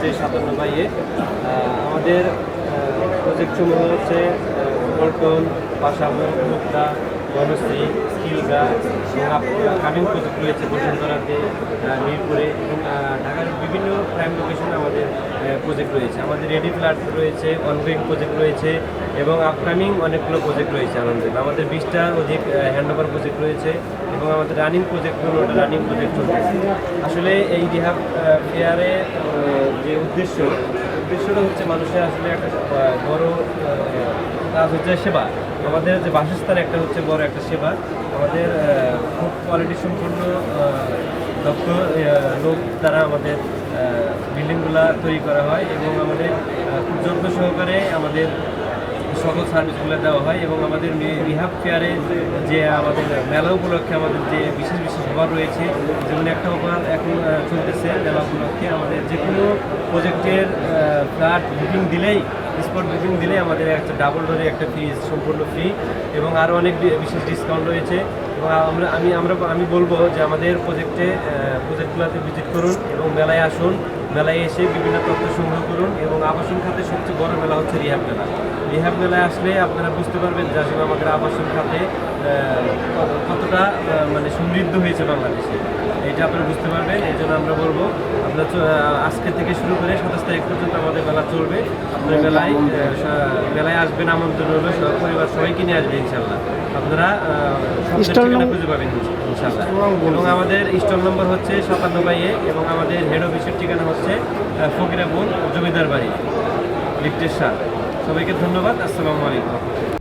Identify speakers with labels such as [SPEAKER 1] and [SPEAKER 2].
[SPEAKER 1] হচ্ছে 57/A। আমাদের প্রজেক্ট সমূহ হচ্ছে পল্টন, পাশাবো, মুক্তা, বনশ্রী, স্কিলগা এবং কামিং প্রজেক্ট রয়েছে বসুন্ধরাতে, মিরপুরে এবং ঢাকার বিভিন্ন প্রাইম লোকেশনে আমাদের প্রজেক্ট রয়েছে। আমাদের রেডি ফ্ল্যাট রয়েছে, অনগোয়িং প্রজেক্ট রয়েছে এবং আপকামিং অনেকগুলো প্রজেক্ট রয়েছে। আলহামদুলিল্লাহ আমাদের 20টার অধিক হ্যান্ডওভার প্রজেক্ট রয়েছে এবং আমাদের রানিং প্রজেক্ট রানিং প্রজেক্ট চলছে। আসলে এই রিহাব ফেয়ারে যে উদ্দেশ্যটা হচ্ছে মানুষের আসলে একটা বড় কাজ হচ্ছে সেবা। আমাদের যে বাসস্থান একটা হচ্ছে বড় একটা সেবা। আমাদের খুব কোয়ালিটি সম্পন্ন দক্ষ লোক দ্বারা আমাদের বিল্ডিংগুলো তৈরি করা হয় এবং আমাদের খুব যত্ন সহকারে আমাদের সকল সার্ভিসগুলো দেওয়া হয় এবং আমাদের রিহাব ফেয়ারে যে আমাদের মেলা উপলক্ষে আমাদের যে বিশেষ অফার রয়েছে, যেমন একটা অফার এখন চলতেছে মেলা উপলক্ষে। আমাদের যে কোনো প্রজেক্টের ফ্ল্যাট বুকিং দিলেই, স্পট বুকিং দিলেই আমাদের একটা ডাবল ডোরে একটা ফিজ সম্পূর্ণ ফ্রি এবং আরও অনেক বিশেষ ডিসকাউন্ট রয়েছে। এবং আমি বলবো যে আমাদের প্রজেক্টগুলোতে ভিজিট করুন এবং মেলায় আসুন। মেলায় এসে বিভিন্ন তথ্য সংগ্রহ করুন এবং আবাসন খাতে সবচেয়ে বড় মেলা হচ্ছে রিহাব মেলা। রিহাব মেলায় আসলে আপনারা বুঝতে পারবেন যে আসলে আমাদের আবাসন খাতে কতটা মানে সমৃদ্ধ হয়েছে বাংলাদেশে, এটা আপনারা বুঝতে পারবেন। এই জন্য আমরা বলবো আপনার আজকে থেকে শুরু করে 27 তারিখ পর্যন্ত আমাদের মেলা চলবে। আপনার মেলায় আসবেন, আমন্ত্রণ রইল, পরিবার সবাইকে নিয়ে আসবেন ইনশাল্লাহ। আপনারা ঠিকানা খুঁজে পাবেন ইনশাল্লাহ। এবং আমাদের স্টল নম্বর হচ্ছে 57/A এবং আমাদের হেড অফিসের ঠিকানা হচ্ছে ফকিরাপুর জমিদার বাড়ি, লিফটের 7। সবাইকে ধন্যবাদ। আসসালামু আলাইকুম।